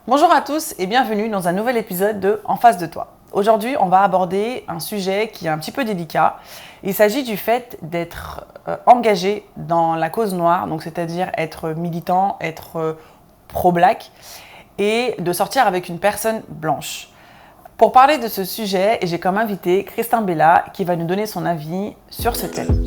Bonjour à tous et bienvenue dans un nouvel épisode de En face de toi. Aujourd'hui, on va aborder un sujet qui est un petit peu délicat. Il s'agit du fait d'être engagé dans la cause noire, donc c'est-à-dire être militant, être pro-black et de sortir avec une personne blanche. Pour parler de ce sujet, j'ai comme invité Christin Bella qui va nous donner son avis sur ce thème.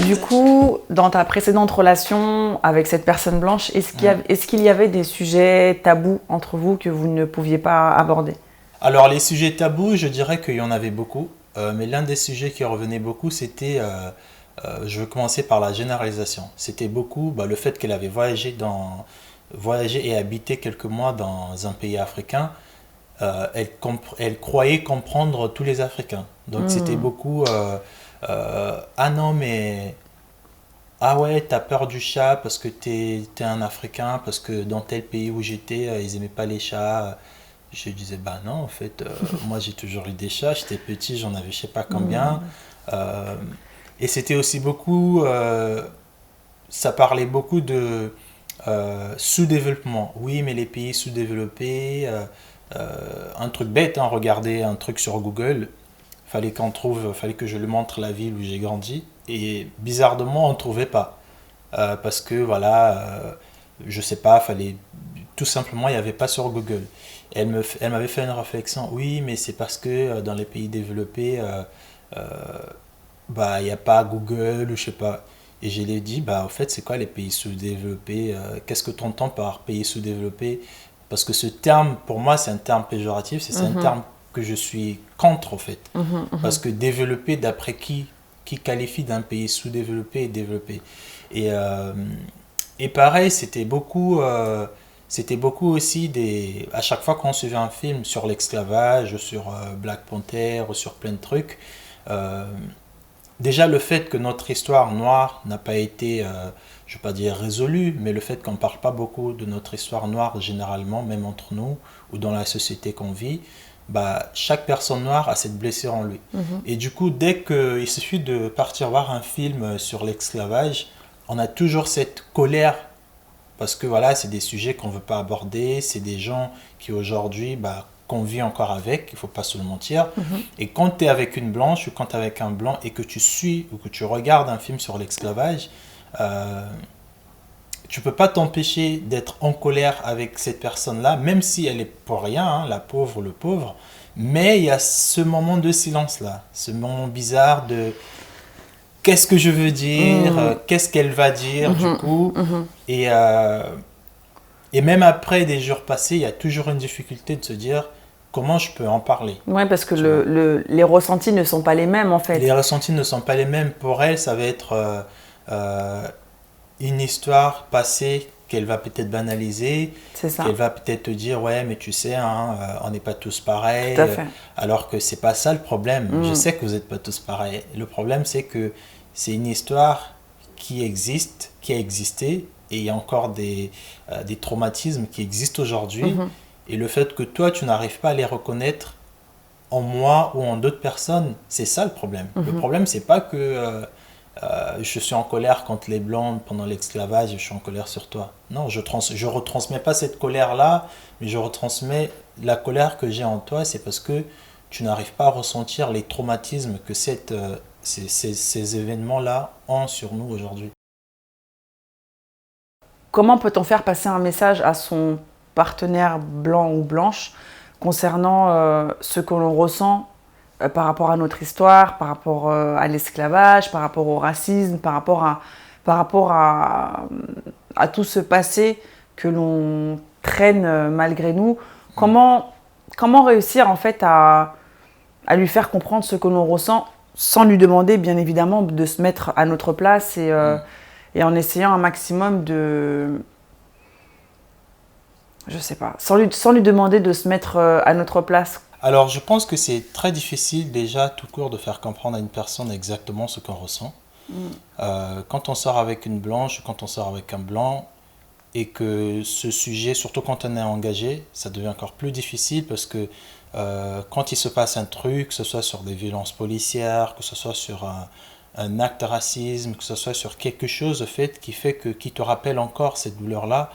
Du coup, dans ta précédente relation avec cette personne blanche, est-ce qu'il y avait des sujets tabous entre vous que vous ne pouviez pas aborder? Alors, les sujets tabous, je dirais qu'il y en avait beaucoup. Mais l'un des sujets qui revenait beaucoup, c'était, je vais commencer par la généralisation. C'était beaucoup le fait qu'elle avait voyagé et habité quelques mois dans un pays africain. Elle croyait comprendre tous les Africains. Donc, c'était beaucoup, ah non, mais... Ah ouais, t'as peur du chat parce que t'es un Africain, parce que dans tel pays où j'étais, ils aimaient pas les chats. Je disais, bah non, en fait, moi j'ai toujours eu des chats, j'étais petit, j'en avais je sais pas combien. Euh, et c'était aussi beaucoup, ça parlait beaucoup de sous-développement. Oui, mais les pays sous-développés, un truc bête, hein, regarder un truc sur Google, fallait que je lui montre la ville où j'ai grandi. Et bizarrement, on ne trouvait pas. Parce que je sais pas, tout simplement, il n'y avait pas sur Google. Elle m'avait fait une réflexion, oui, mais c'est parce que dans les pays développés, il n'y a pas Google ou je sais pas. Et je lui ai dit, en fait, c'est quoi les pays sous-développés? Qu'est-ce que tu entends par pays sous-développés? Parce que ce terme, pour moi, c'est un terme péjoratif, c'est un terme que je suis contre, en fait. Parce que développé, d'après qui qualifie d'un pays sous-développé et développé? Et, euh, et pareil, c'était beaucoup aussi à chaque fois qu'on suivait un film sur l'esclavage, sur Black Panther, sur plein de trucs, euh, déjà le fait que notre histoire noire n'a pas été, je ne vais pas dire résolue, mais le fait qu'on ne parle pas beaucoup de notre histoire noire généralement, même entre nous ou dans la société qu'on vit, chaque personne noire a cette blessure en lui. Et du coup, dès qu'il suffit de partir voir un film sur l'esclavage, on a toujours cette colère parce que voilà, c'est des sujets qu'on ne veut pas aborder, c'est des gens qui aujourd'hui, qu'on vit encore avec, il ne faut pas se le mentir. Et quand tu es avec une blanche ou quand tu es avec un blanc et que tu suis ou que tu regardes un film sur l'esclavage, tu peux pas t'empêcher d'être en colère avec cette personne-là, même si elle est pour rien, hein, la pauvre ou le pauvre. Mais il y a ce moment de silence-là, ce moment bizarre de qu'est-ce que je veux dire, qu'est-ce qu'elle va dire du coup. Et, euh, et même après des jours passés, il y a toujours une difficulté de se dire comment je peux en parler. Ouais, parce que les ressentis ne sont pas les mêmes en fait. Les ressentis ne sont pas les mêmes. Pour elle, ça va être une histoire passée qu'elle va peut-être banaliser, C'est ça. qu'elle va peut-être te dire ouais mais tu sais hein, on n'est pas tous pareils, Tout à fait. alors que c'est pas ça le problème. Je sais que vous n'êtes pas tous pareils. Le problème c'est que c'est une histoire qui existe, qui a existé et il y a encore des traumatismes qui existent aujourd'hui et le fait que toi tu n'arrives pas à les reconnaître en moi ou en d'autres personnes, c'est ça le problème. Le problème c'est pas que je suis en colère contre les blancs pendant l'esclavage, je suis en colère sur toi. Non, je retransmets pas cette colère-là, mais je retransmets la colère que j'ai en toi, c'est parce que tu n'arrives pas à ressentir les traumatismes que ces événements-là ont sur nous aujourd'hui. Comment peut-on faire passer un message à son partenaire blanc ou blanche concernant ce que l'on ressent par rapport à notre histoire, par rapport à l'esclavage, par rapport au racisme, par rapport à tout ce passé que l'on traîne malgré nous? Comment réussir en fait à lui faire comprendre ce que l'on ressent sans lui demander bien évidemment de se mettre à notre place et en essayant un maximum de... Je sais pas, sans lui demander de se mettre à notre place. Alors, je pense que c'est très difficile déjà tout court de faire comprendre à une personne exactement ce qu'on ressent. Quand on sort avec une blanche, quand on sort avec un blanc, et que ce sujet, surtout quand on est engagé, ça devient encore plus difficile parce que quand il se passe un truc, que ce soit sur des violences policières, que ce soit sur un acte de racisme, que ce soit sur quelque chose au fait, qui te rappelle encore cette douleur-là,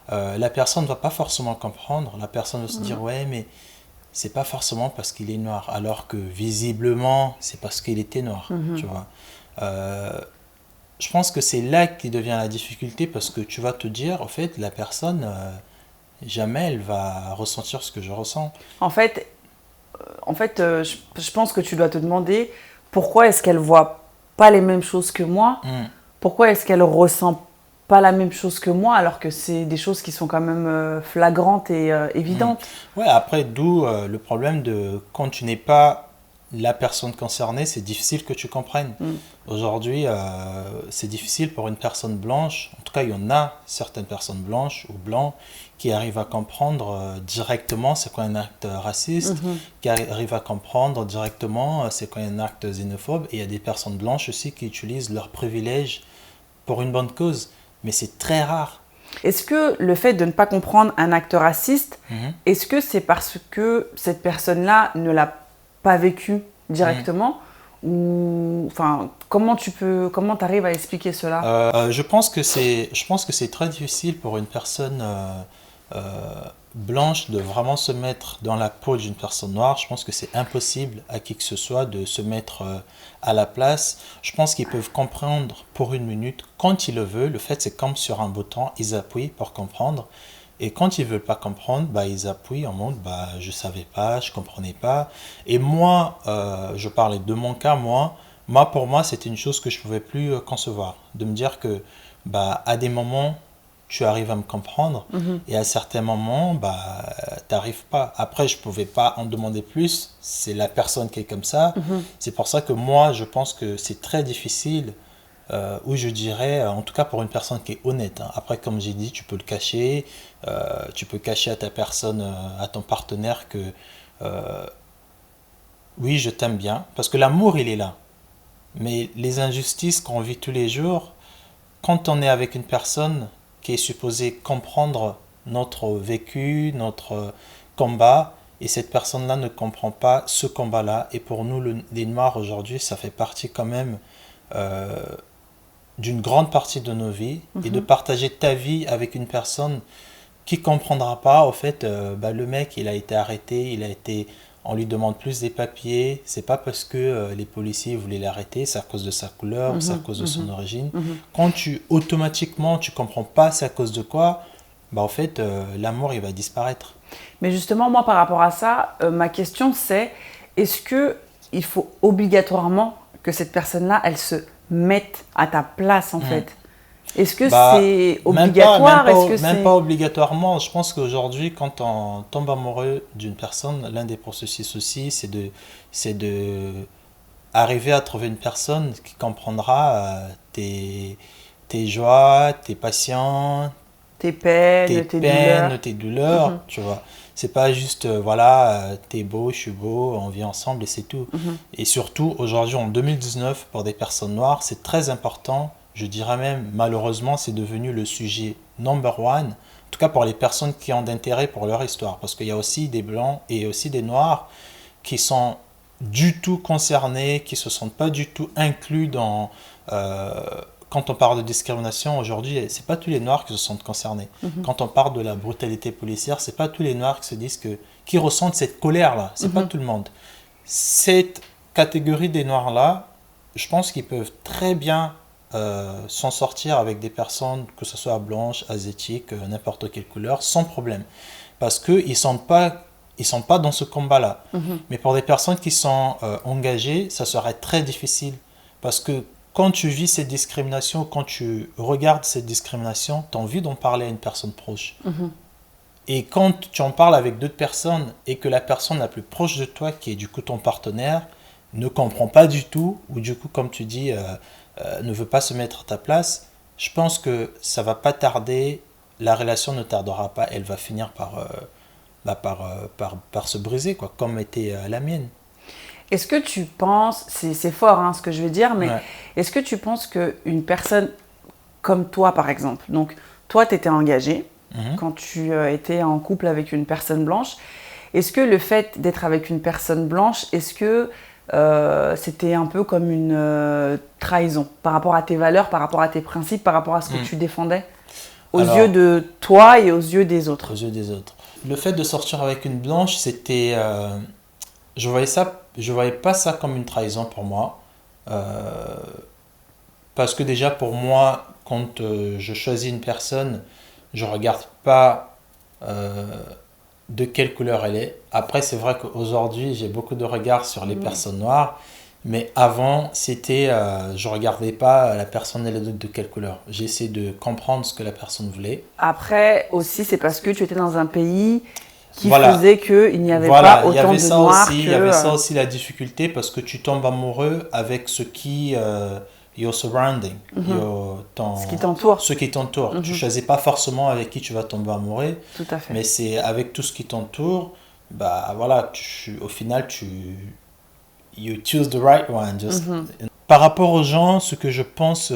la personne ne va pas forcément comprendre. La personne va se dire, ouais, mais c'est pas forcément parce qu'il est noir, alors que visiblement, c'est parce qu'il était noir, tu vois. Je pense que c'est là qui devient la difficulté, parce que tu vas te dire, en fait, la personne, jamais elle va ressentir ce que je ressens. En fait, je pense que tu dois te demander pourquoi est-ce qu'elle voit pas les mêmes choses que moi. Pourquoi est-ce qu'elle ressent pas la même chose que moi, alors que c'est des choses qui sont quand même flagrantes et évidentes. Ouais, après, d'où le problème de quand tu n'es pas la personne concernée, c'est difficile que tu comprennes. Aujourd'hui, c'est difficile pour une personne blanche, en tout cas, il y en a certaines personnes blanches ou blancs qui arrivent à comprendre directement c'est quoi un acte raciste, qui arrivent à comprendre directement c'est quoi un acte xénophobe, et il y a des personnes blanches aussi qui utilisent leurs privilèges pour une bonne cause, mais c'est très rare. Est-ce que le fait de ne pas comprendre un acte raciste, est-ce que c'est parce que cette personne-là ne l'a pas vécu directement ou enfin comment t'arrives à expliquer cela? Je pense que c'est très difficile pour une personne blanche de vraiment se mettre dans la peau d'une personne noire. Je pense que c'est impossible à qui que ce soit de se mettre à la place. Je pense qu'ils peuvent comprendre pour une minute quand ils le veulent. Le fait, c'est comme sur un bouton, ils appuient pour comprendre. Et quand ils ne veulent pas comprendre, bah, ils appuient en mode bah, je ne savais pas, je ne comprenais pas. Et moi, je parlais de mon cas, pour moi, c'était une chose que je ne pouvais plus concevoir. De me dire que bah, à des moments, tu arrives à me comprendre et à certains moments, bah, tu n'arrives pas. Après, je ne pouvais pas en demander plus. C'est la personne qui est comme ça. C'est pour ça que moi, je pense que c'est très difficile. Ou je dirais, en tout cas pour une personne qui est honnête. Après, comme j'ai dit, tu peux le cacher, tu peux cacher à ta personne, à ton partenaire que oui, je t'aime bien, parce que l'amour, il est là. Mais les injustices qu'on vit tous les jours, quand on est avec une personne qui est supposée comprendre notre vécu, notre combat, et cette personne-là ne comprend pas ce combat-là, et pour nous, les Noirs aujourd'hui, ça fait partie quand même d'une grande partie de nos vies, et de partager ta vie avec une personne qui comprendra pas, au fait, bah, le mec, il a été arrêté, on lui demande plus des papiers, c'est pas parce que les policiers voulaient l'arrêter, c'est à cause de sa couleur, c'est à cause de son origine. Quand automatiquement, tu comprends pas c'est à cause de quoi, bah, en fait, l'amour, il va disparaître. Mais justement, moi, par rapport à ça, ma question c'est, est-ce qu'il faut obligatoirement que cette personne-là, elle se mette à ta place, en fait? Est-ce que Bah, c'est obligatoire? Même pas obligatoirement. Je pense qu'aujourd'hui, quand on tombe amoureux d'une personne, l'un des processus aussi, c'est de arriver à trouver une personne qui comprendra tes joies, tes passions, tes peines, tes douleurs, tu vois. C'est pas juste, voilà, t'es beau, je suis beau, on vit ensemble et c'est tout. Et surtout, aujourd'hui, en 2019, pour des personnes noires, c'est très important. Je dirais même, malheureusement, c'est devenu le sujet number one, en tout cas pour les personnes qui ont d'intérêt pour leur histoire. Parce qu'il y a aussi des blancs et aussi des noirs qui sont du tout concernés, qui ne se sentent pas du tout inclus dans... quand on parle de discrimination aujourd'hui, c'est pas tous les noirs qui se sentent concernés. Quand on parle de la brutalité policière, c'est pas tous les noirs qui se disent qui ressentent cette colère-là. C'est pas tout le monde. Cette catégorie des noirs-là, je pense qu'ils peuvent très bien s'en sortir avec des personnes, que ce soit blanches, asiatiques, n'importe quelle couleur, sans problème. Parce qu'ils ne sont pas dans ce combat-là. Mais pour des personnes qui sont engagées, ça serait très difficile. Parce que quand tu vis cette discrimination, quand tu regardes cette discrimination, tu as envie d'en parler à une personne proche. Et quand tu en parles avec d'autres personnes et que la personne la plus proche de toi, qui est du coup ton partenaire, ne comprend pas du tout, ou du coup, comme tu dis, ne veut pas se mettre à ta place, je pense que ça va pas tarder, la relation ne tardera pas, elle va finir par se briser, quoi, comme était la mienne. Est-ce que tu penses, c'est fort hein, ce que je vais dire, mais est-ce que tu penses qu'une personne comme toi, par exemple, donc toi, tu étais engagé quand tu étais en couple avec une personne blanche, Est-ce que le fait d'être avec une personne blanche, est-ce que c'était un peu comme une trahison par rapport à tes valeurs, par rapport à tes principes, par rapport à ce que tu défendais aux yeux de toi et aux yeux des autres? Aux yeux des autres. Le fait de sortir avec une blanche, c'était... je voyais pas ça comme une trahison pour moi. Parce que déjà pour moi, quand je choisis une personne, je regarde pas de quelle couleur elle est. Après, c'est vrai qu'aujourd'hui, j'ai beaucoup de regards sur les personnes noires. Mais avant, je regardais pas la personne elle est de quelle couleur. J'essaie de comprendre ce que la personne voulait. Après aussi, c'est parce que tu étais dans un pays qui Voilà. faisait qu'il n'y avait Voilà, pas il y autant avait de ça noirs aussi, que... il y avait ça aussi la difficulté parce que tu tombes amoureux avec ce qui your surrounding, ce qui t'entoure. ce qui t'entoure. Tu choisis pas forcément avec qui tu vas tomber amoureux, Tout à fait. mais c'est avec tout ce qui t'entoure. Bah voilà, au final you choose the right one. Par rapport aux gens, ce que je pense,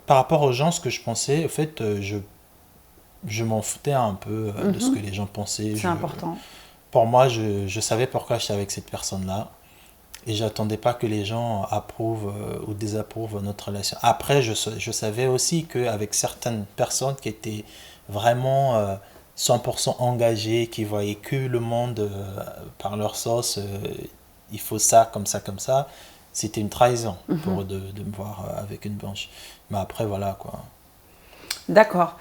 par rapport aux gens, ce que je pensais, en fait, je m'en foutais un peu de ce que les gens pensaient. C'est important. Pour moi, je savais pourquoi j'étais avec cette personne-là. Et j'attendais pas que les gens approuvent ou désapprouvent notre relation. Après, je savais aussi qu'avec certaines personnes qui étaient vraiment 100% engagées, qui voyaient que le monde par leur sauce, il faut ça, comme ça, comme ça, c'était une trahison pour eux de me voir avec une blanche. Mais après, voilà quoi. D'accord.